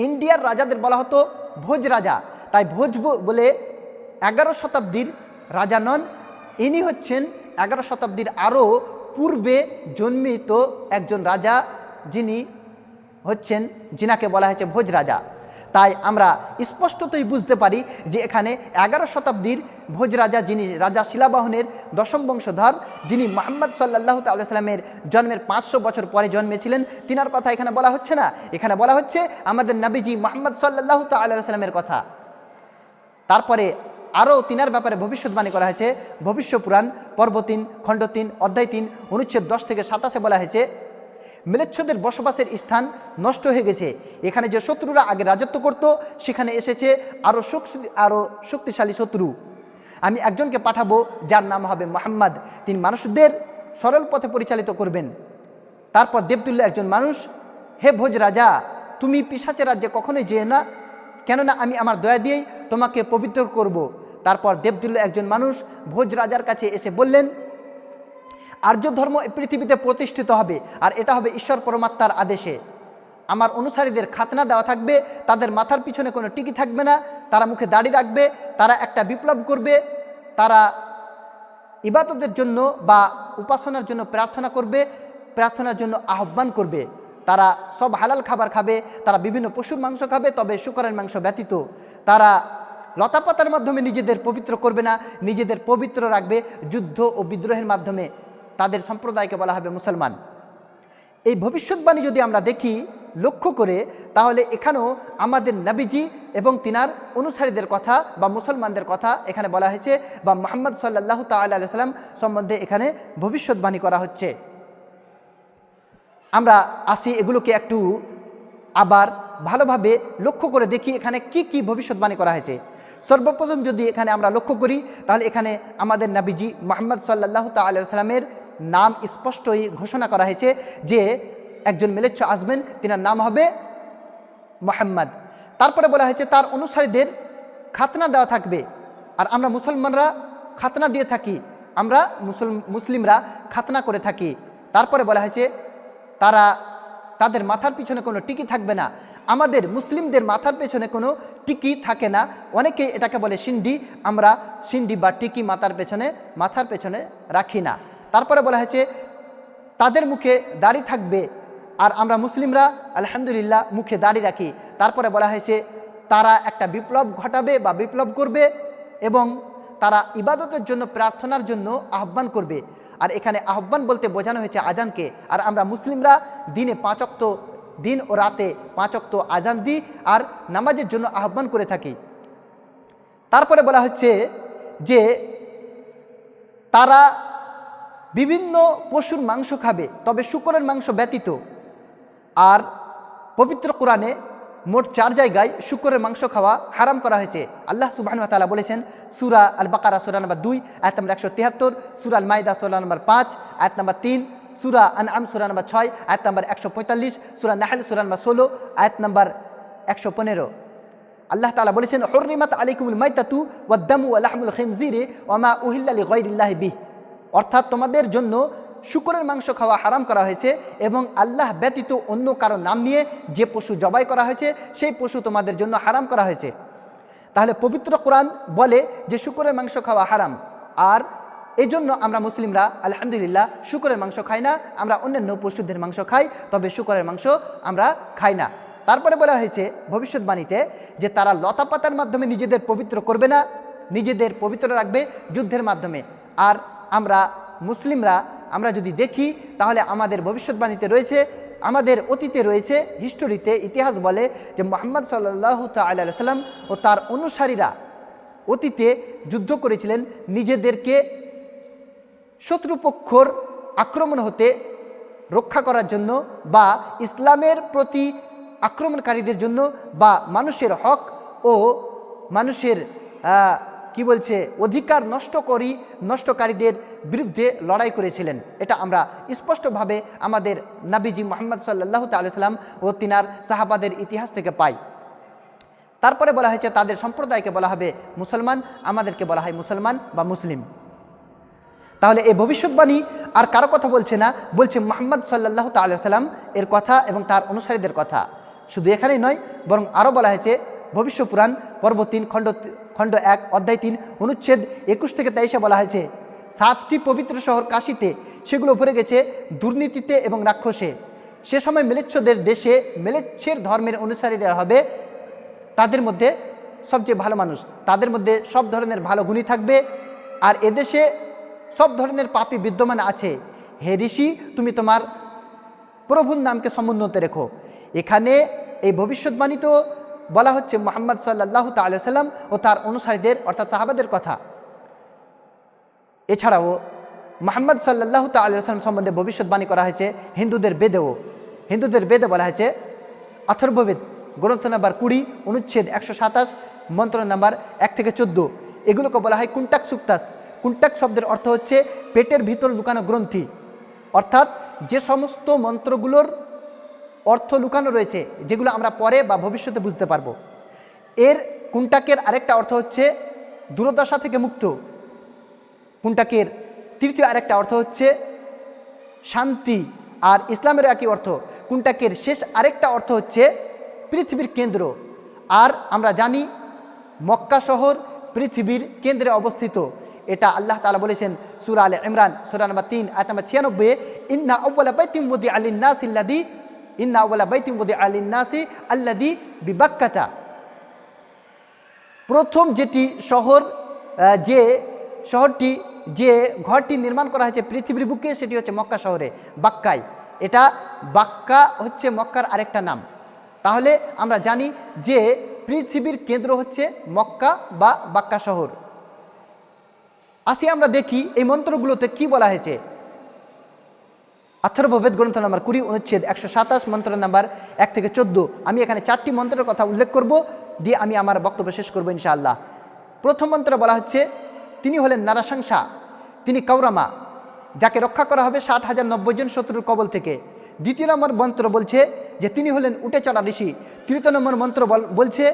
ইন্ডিয়ার রাজাদের বলা হতো ভোজ রাজা। তাই ভোজ বলে 11 শতাব্দীর রাজা নন, ইনি হচ্ছেন 11 শতাব্দীর আরও পূর্বে জন্মিত একজন রাজা, যিনি হচ্ছেন যিনাকে বলা হয়েছে ভোজ রাজা। তাই আমরা স্পষ্টতই বুঝতে পারি যে এখানে 11 শতাব্দীর ভোজ রাজা, যিনি রাজা শিলাবাহনের 10ম বংশধর, যিনি মুহাম্মদ সাল্লাল্লাহু তাআলা আলাইহি ওয়াসাল্লামের জন্মের 500 বছর পরে জন্মেছিলেন, তিনার কথা এখানে বলা হচ্ছে না। এখানে বলা হচ্ছে আমাদের নবীজি মুহাম্মদ সাল্লাল্লাহু তাআলা আলাইহি ওয়াসাল্লামের কথা। তারপরে আরও তিনার ব্যাপারে ভবিষ্যৎবাণী করা হয়েছে। ভবিষ্য পুরাণ পর্ব 3 খণ্ড 3 অধ্যায় 3 অনুচ্ছেদ 10 থেকে 27 বলা হয়েছে ম্লেচ্ছদের বসবাসের স্থান নষ্ট হয়ে গেছে। এখানে যে শত্রুরা আগে রাজত্ব করত সেখানে এসেছে আরও শক্তিশালী শত্রু। আমি একজনকে পাঠাবো যার নাম হবে মুহাম্মদ, তিনি মানুষদের সরল পথে পরিচালিত করবেন। তারপর দেবতুল্য একজন মানুষ, হে ভোজ রাজা, তুমি পিশাচের রাজ্যে কখনোই যেও না, কেননা আমি আমার দয়া দিয়েই তোমাকে পবিত্র করব। তারপর দেবতুল্য একজন মানুষ ভোজ রাজার কাছে এসে বললেন, আর্য ধর্ম পৃথিবীতে প্রতিষ্ঠিত হবে, আর এটা হবে ঈশ্বর পরমাত্মার আদেশে। আমার অনুসারীদের খাতনা দেওয়া থাকবে, তাদের মাথার পিছনে কোনো টিকি থাকবে না, তারা মুখে দাড়ি রাখবে, তারা একটা বিপ্লব করবে, তারা ইবাদতের জন্য বা উপাসনার জন্য প্রার্থনা করবে, প্রার্থনার জন্য আহ্বান করবে, তারা সব হালাল খাবার খাবে, তারা বিভিন্ন পশুর মাংস খাবে, তবে শূকরের মাংস ব্যতীত। তারা লতাপাতার মাধ্যমে নিজেদের পবিত্র করবে না, নিজেদের পবিত্র রাখবে যুদ্ধ ও বিদ্রোহের মাধ্যমে। তাদের সম্প্রদায়কে বলা হবে মুসলমান। এই ভবিষ্যৎবাণী যদি আমরা দেখি লক্ষ্য করে, তাহলে এখানেও আমাদের নবীজি এবং তিনার অনুসারীদের কথা বা মুসলমানদের কথা এখানে বলা হয়েছে, বা মুহাম্মদ সাল্লাল্লাহু তাআলা আলাইহি ওয়াসাল্লাম সম্বন্ধে এখানে ভবিষ্যৎবাণী করা হচ্ছে। আমরা আসি এগুলোকে একটু আবার ভালোভাবে লক্ষ্য করে দেখি এখানে কি কি ভবিষ্যৎবাণী করা হয়েছে। সর্বপ্রথম যদি এখানে আমরা লক্ষ্য করি, তাহলে এখানে আমাদের নবীজি মুহাম্মদ সাল্লাল্লাহু তাআলা আলাইহি ওয়াসাল্লামের নাম স্পষ্টই ঘোষণা করা হয়েছে যে একজন ম্লেচ্ছ আসবেন, তিনার নাম হবে মুহাম্মদ। তারপরে বলা হয়েছে তার অনুসারীদের খাতনা দেওয়া থাকবে, আর আমরা মুসলমানরা খাতনা দিয়ে থাকি, আমরা মুসলিমরা খাতনা করে থাকি। তারপরে বলা হয়েছে তাদের মাথার পিছনে কোনো টিকি থাকবে না। আমাদের মুসলিমদের মাথার পেছনে কোনো টিকি থাকে না, অনেকে এটাকে বলে সিন্ডি, আমরা সিন্ডি বা টিকি মাথার পেছনে রাখি না। তারপরে বলা হয়েছে তাদের মুখে দাড়ি থাকবে, আর আমরা মুসলিমরা আলহামদুলিল্লাহ মুখে দাড়ি রাখি। তারপরে বলা হয়েছে তারা একটা বিপ্লব ঘটাবে বা বিপ্লব করবে, এবং তারা ইবাদতের জন্য, প্রার্থনার জন্য আহ্বান করবে। আর এখানে আহ্বান বলতে বোঝানো হয়েছে আজানকে। আর আমরা মুসলিমরা দিনে 5 ওয়াক্ত, দিন ও রাতে 5 ওয়াক্ত আজান দিই আর নামাজের জন্য আহ্বান করে থাকি। তারপরে বলা হচ্ছে যে তারা বিভিন্ন পশুর মাংস খাবে, তবে শূকরের মাংস ব্যতীত। আর পবিত্র কোরআনে মোট 4 জায়গায় শূকরের মাংস খাওয়া হারাম করা হয়েছে। আল্লাহ সুবহানাহু ওয়া তাআলা বলেছেন সূরা আল বাকারা সূরা নম্বর 2 আয়াত নম্বর 173, সূরা আল মাইদা সূরা নম্বর 5 আয়াত নম্বর 3, সূরা আনআম সূরা নম্বর 6 আয়াত নম্বর 145, সূরা নাহল সূরা নম্বর 16 আয়াত নম্বর 115। আল্লাহ তাআলা বলেছেন হুররিমাত আলাইকুমুল মাইতাতু ওয়াদ-দামু ওয়া লাহমুল খিনজিরি ওয়া মা উহিল্লা লিগাইরিল্লাহি বিহি, অর্থাৎ তোমাদের জন্য শূকরের মাংস খাওয়া হারাম করা হয়েছে এবং আল্লাহ ব্যতীত অন্য কারো নাম নিয়ে যে পশু জবাই করা হয়েছে সেই পশু তোমাদের জন্য হারাম করা হয়েছে। তাহলে পবিত্র কোরআন বলে যে শূকরের মাংস খাওয়া হারাম, আর এই জন্য আমরা মুসলিমরা আলহামদুলিল্লাহ শূকরের মাংস খাই না, আমরা অন্যান্য পশুদের মাংস খাই, তবে শূকরের মাংস আমরা খাই না। তারপরে বলা হয়েছে ভবিষ্যৎবাণীতে যে তারা লতাপাতার মাধ্যমে নিজেদের পবিত্র করবে না, নিজেদের পবিত্র রাখবে যুদ্ধের মাধ্যমে। আর আমরা মুসলিমরা আমরা যদি দেখি তাহলে আমাদের ভবিষ্যৎবাণীতে রয়েছে, আমাদের অতীতে রয়েছে, হিস্টোরিতে ইতিহাস বলে যে মুহাম্মদ সাল্লাল্লাহু তাআলা আলাইহি সাল্লাম ও তার অনুসারীরা অতীতে যুদ্ধ করেছিলেন নিজেদেরকে শত্রুপক্ষর আক্রমণ হতে রক্ষা করার জন্য, বা ইসলামের প্রতি আক্রমণকারীদের জন্য, বা মানুষের হক ও মানুষের অধিকার নষ্টকারীদের বিরুদ্ধে লড়াই করেছিলেন। এটা আমরা স্পষ্টভাবে আমাদের নবীজি মুহাম্মদ সাল্লাল্লাহু তাআলা আলাইহি সাল্লাম ও তিনার সাহাবাদের ইতিহাস থেকে পাই। তারপরে বলা হয়েছে তাদের সম্প্রদায়কে বলা হবে মুসলমান, আমাদেরকে বলা হয় মুসলমান বা মুসলিম। তাহলে এই ভবিষ্যৎবাণী আর কারো কথা বলছে না, বলছে মুহাম্মদ সাল্লাল্লাহু তাআলা আলাইহি সাল্লাম এর কথা এবং তার অনুসারীদের কথা। শুধু এখানেই নয়, বরং আরও বলা হয়েছে ভবিষ্য পুরাণ পর্ব 3 খণ্ড 1 অধ্যায় 3 অনুচ্ছেদ 21 থেকে 23 বলা হয়েছে 7টি পবিত্র শহর কাশীতে, সেগুলো ভরে গেছে দুর্নীতিতে এবং রাক্ষসে। সে সময় মেলেচ্ছদের দেশে মেলেচ্ছের ধর্মের অনুসারীরা হবে তাদের মধ্যে সবচেয়ে ভালো মানুষ, তাদের মধ্যে সব ধরনের ভালো গুণী থাকবে, আর এদেশে সব ধরনের পাপী বিদ্যমান আছে। হে ঋষি, তুমি তোমার প্রভুর নামকে সমুন্নত রেখো। এখানে এই ভবিষ্যৎবাণী তো বলা হচ্ছে মুহাম্মদ সাল্লাল্লাহু তাআলা আলাইহি সাল্লাম ও তার অনুসারীদের অর্থাৎ সাহাবাদের কথা। এছাড়াও মুহাম্মদ সাল্লাল্লাহু তাআলা আলাইহি সাল্লাম সম্বন্ধে ভবিষ্যৎবাণী করা হয়েছে হিন্দুদের বেদে বলা হয়েছে অথর্ববেদ গ্রন্থ নাম্বার 20 অনুচ্ছেদ 127 মন্ত্র নাম্বার 1 থেকে 14। এগুলোকে বলা হয় কুন্টাক সুক্তাস। কুন্টাক শব্দের অর্থ হচ্ছে পেটের ভিতর লুকানো গ্রন্থি, অর্থাৎ যে সমস্ত মন্ত্রগুলোর অর্থ লুকানো রয়েছে যেগুলো আমরা পরে বা ভবিষ্যতে বুঝতে পারবো। এর কুন্টাকের আরেকটা অর্থ হচ্ছে দুর্দশা থেকে মুক্ত। কুন্টাকের তৃতীয় আরেকটা অর্থ হচ্ছে শান্তি, আর ইসলামের একই অর্থ। কুন্টাকের শেষ আরেকটা অর্থ হচ্ছে পৃথিবীর কেন্দ্র। আর আমরা জানি মক্কা শহর পৃথিবীর কেন্দ্রে অবস্থিত। এটা আল্লাহ তাআলা বলেছেন সূরা আলে ইমরান সূরা নম্বর 3 আয়াত নম্বর 96, ইন্না আউওয়ালা বাইতিন ওয়াদিআ লিন-নাসি আল্লাযী বিবাক্কাতা। প্রথম যেটি শহর, যে ঘরটি নির্মাণ করা হয়েছে পৃথিবীর বুকে, সেটি হচ্ছে মক্কা শহরে, বাক্কায়। এটা বাক্কা হচ্ছে মক্কার আরেকটা নাম। তাহলে আমরা জানি যে পৃথিবীর কেন্দ্র হচ্ছে মক্কা বা বাক্কা শহর। আসি আমরা দেখি এই মন্ত্রগুলোতে কি বলা হয়েছে। অথর্ববেদ গ্রন্থ নাম্বার 20 অনুচ্ছেদ 127 মন্ত্র নাম্বার 1 থেকে 14। আমি এখানে 4টি মন্ত্রের কথা উল্লেখ করব, দিয়ে আমি আমার বক্তব্য শেষ করব ইনশাআল্লাহ। প্রথম মন্ত্রে বলা হচ্ছে তিনি হলেন নারাশংসা, তিনি কাউরামা, যাকে রক্ষা করা হবে 60,090 জন শত্রুর কবল থেকে। দ্বিতীয় নম্বর মন্ত্র বলছে যে তিনি হলেন উটে চলা ঋষি। তৃতীয় নম্বর মন্ত্র বলছে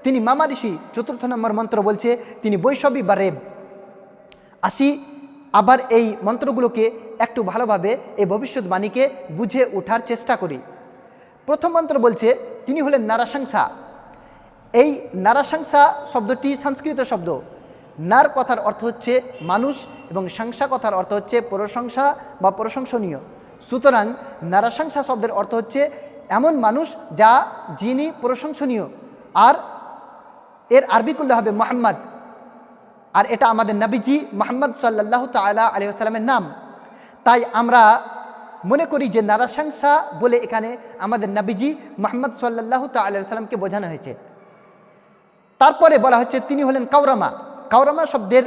তিনি মামা ঋষি। চতুর্থ নম্বর মন্ত্র বলছে তিনি বৈষ্ণবী বা রেব। আসি আবার এই মন্ত্রগুলোকে একটু ভালোভাবে এই ভবিষ্যৎবাণীকে বুঝে ওঠার চেষ্টা করি। প্রথম মন্ত্র বলছে তিনি হলেন নারাশংসা। এই নারাশংসা শব্দটি সংস্কৃত শব্দ। নার কথার অর্থ হচ্ছে মানুষ এবং সংসা কথার অর্থ হচ্ছে প্রশংসা বা প্রশংসনীয়। সুতরাং নারাশংসা শব্দের অর্থ হচ্ছে এমন মানুষ যিনি প্রশংসনীয়। আর এর আরবি করলে হবে মুহাম্মদ। আর এটা আমাদের নবীজি মুহাম্মদ সাল্লাল্লাহু তাআলা আলাইহি ওয়াসাল্লামের নাম। তাই আমরা মনে করি যে নারাশংসা বলে এখানে আমাদের নবীজি মুহাম্মদ সাল্লাল্লাহু তাআলা আলাইহি ওয়াসাল্লামকে বোঝানো হয়েছে। তারপরে বলা হচ্ছে তিনি হলেন কাওরামা। কাওরামা শব্দের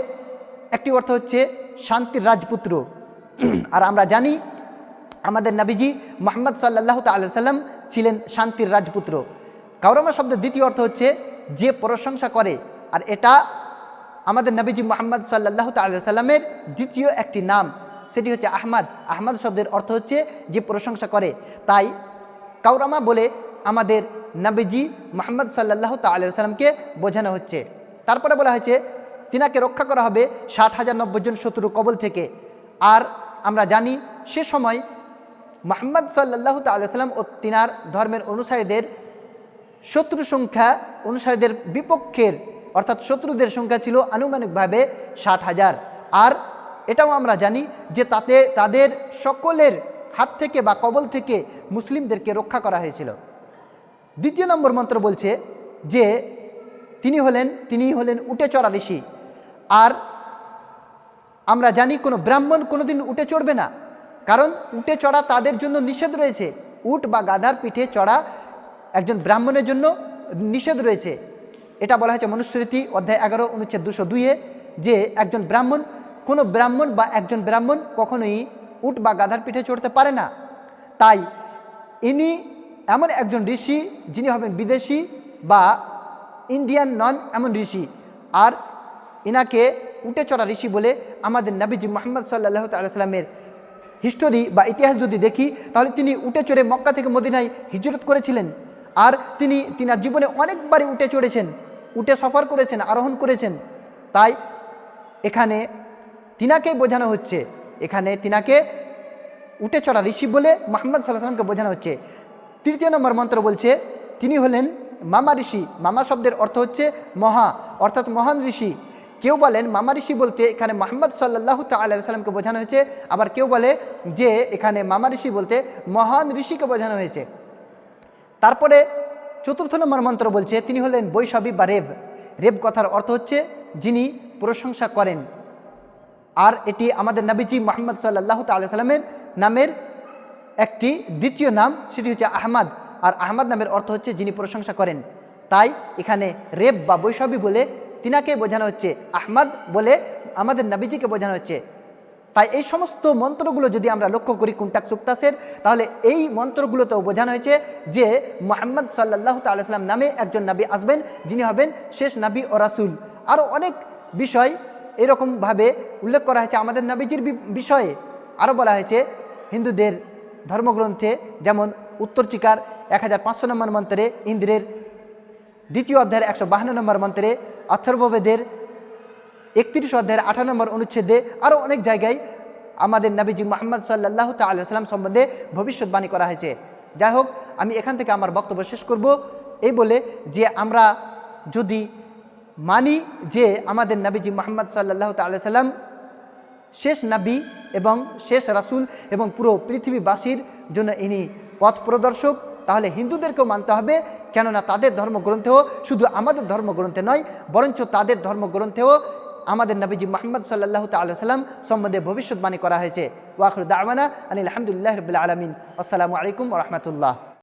একটি অর্থ হচ্ছে শান্তির রাজপুত্র। আর আমরা জানি আমাদের নবীজি মুহাম্মদ সাল্লাল্লাহু তাআলা আলাইহি ওয়াসাল্লাম ছিলেন শান্তির রাজপুত্র। কাওরামা শব্দের দ্বিতীয় অর্থ হচ্ছে যে প্রশংসা করে, আর এটা আমাদের নবীজি মুহাম্মদ সাল্লাল্লাহু তাআলা আলাইহি ওয়াসাল্লামের দ্বিতীয় একটি নাম, সেটি হচ্ছে আহমদ। আহমদ শব্দের অর্থ হচ্ছে যে প্রশংসা করে। তাই কাওরামা বলে আমাদের নবীজি মুহাম্মদ সাল্লাল্লাহু তাআলা আলাইহি ওয়াসাল্লামকে বোঝানো হচ্ছে। তারপরে বলা হয়েছে তিনাকে রক্ষা করা হবে 60,090 জন শত্রুর কবল থেকে। আর আমরা জানি সে সময় মুহাম্মদ সাল্লাল্লাহু তাআলা আলাইহি ওয়াসাল্লাম ও তিনার ধর্মের অনুসারীদের শত্রু সংখ্যা, অনুসারীদের বিপক্ষের অর্থাৎ শত্রুদের সংখ্যা ছিল আনুমানিকভাবে 60,000। আর এটাও আমরা জানি যে তাতে তাদের সকলের হাত থেকে বা কবল থেকে মুসলিমদেরকে রক্ষা করা হয়েছিল। দ্বিতীয় নম্বর মন্ত্র বলছে যে তিনি হলেন উটে চড়া ঋষি। আর আমরা জানি কোনো ব্রাহ্মণ কোনোদিন উটে চড়বে না, কারণ উটে চড়া তাদের জন্য নিষেধ রয়েছে। উট বা গাধার পিঠে চড়া একজন ব্রাহ্মণের জন্য নিষেধ রয়েছে। এটা বলা হয়েছে মনুস্মৃতি অধ্যায় 11 অনুচ্ছেদ 202-এ যে একজন ব্রাহ্মণ একজন ব্রাহ্মণ কখনোই উট বা গাধার পিঠে চড়তে পারে না। তাই ইনি এমন একজন ঋষি যিনি হবেন বিদেশি বা ইন্ডিয়ান নন এমন ঋষি। আর ইনাকে উটে চড়া ঋষি বলে আমাদের নবীজি মুহাম্মদ সাল্লাল্লাহু তাআলা সাল্লামের হিস্টোরি বা ইতিহাস যদি দেখি, তাহলে তিনি উটে চড়ে মক্কা থেকে মদিনায় হিজরত করেছিলেন। আর তিনার জীবনে অনেকবারই উটে চড়েছেন, উটে সফর করেছেন, আরোহণ করেছেন। তাই এখানে তিনাকে বোঝানো হচ্ছে, এখানে তিনাকে উটে চড়া ঋষি বলে মুহাম্মদ সাল্লাল্লাহু আলাইহি ওয়াসাল্লামকে বোঝানো হচ্ছে। তৃতীয় নম্বর মন্ত্র বলছে তিনি হলেন মামা ঋষি। মামা শব্দের অর্থ হচ্ছে মহা, অর্থাৎ মহান ঋষি। কেউ বলেন মামা ঋষি বলতে এখানে মুহাম্মদ সাল্লাল্লাহু তাআলা আলাইহি ওয়াসাল্লামকে বোঝানো হয়েছে, আবার কেউ বলে যে এখানে মামা ঋষি বলতে মহান ঋষিকে বোঝানো হয়েছে। তারপরে চতুর্থ নম্বর মন্ত্র বলছে তিনি হলেন বৈষ্ণবী বা রেব। রেব কথার অর্থ হচ্ছে যিনি প্রশংসা করেন। আর এটি আমাদের নবীজি মুহাম্মদ সাল্লাল্লাহু তাআলা আলাইহি ওয়াসাল্লামের নামের একটি দ্বিতীয় নাম, সেটি হচ্ছে আহমদ। আর আহমদ নামের অর্থ হচ্ছে যিনি প্রশংসা করেন। তাই এখানে রেব বা বৈষ্ণবী বলে তিনাকে বোঝানো হচ্ছে, আহমদ বলে আমাদের নবীজিকে বোঝানো হচ্ছে। তাই এই সমস্ত মন্ত্রগুলো যদি আমরা লক্ষ্য করি কুনটাক সুক্তাসের, তাহলে এই মন্ত্রগুলোতেও বোঝানো হয়েছে যে মুহাম্মদ সাল্লাল্লাহু তাআলা আলাইহি ওয়াসাল্লাম নামে একজন নবী আসবেন, যিনি হবেন শেষ নবী ও রাসূল। আরও অনেক বিষয় এরকমভাবে উল্লেখ করা হয়েছে আমাদের নবীজির বিষয়ে। আরও বলা হয়েছে হিন্দুদের ধর্মগ্রন্থে, যেমন উত্তরচিকার 1500 নম্বর মন্ত্রে, ইন্দ্রের দ্বিতীয় অধ্যায়ের 152 নম্বর মন্ত্রে, অথর্ববেদের 31 অধ্যায়ের 18 নম্বর অনুচ্ছেদে, আরও অনেক জায়গায় আমাদের নবীজি মুহাম্মদ সাল্লাল্লাহু তাআলা আলাইহি ওয়াসাল্লাম সম্বন্ধে ভবিষ্যৎবাণী করা হয়েছে। যাই হোক, আমি এখান থেকে আমার বক্তব্য শেষ করব এই বলে যে আমরা যদি মানি যে আমাদের নবীজি মুহাম্মদ সাল্লাল্লাহু তাআলা আলাইহি ওয়াসাল্লাম শেষ নবী এবং শেষ রাসূল এবং পুরো পৃথিবীবাসীর জন্য ইনি পথ প্রদর্শক, তাহলে হিন্দুদেরকেও মানতে হবে। কেননা তাদের ধর্মগ্রন্থেও, শুধু আমাদের ধর্মগ্রন্থে নয়, বরঞ্চ তাদের ধর্মগ্রন্থেও আমাদের নবীজি মুহাম্মদ সাল্লাল্লাহু তাআলা আলাইহি ওয়াসাল্লাম সম্বন্ধে ভবিষ্যৎবাণী করা হয়েছে। ওয়া আখিরু দাওয়ানা আনিল হামদুলিল্লাহি রাব্বিল আলামিন। আসসালামু আলাইকুম ওয়া রাহমাতুল্লাহ।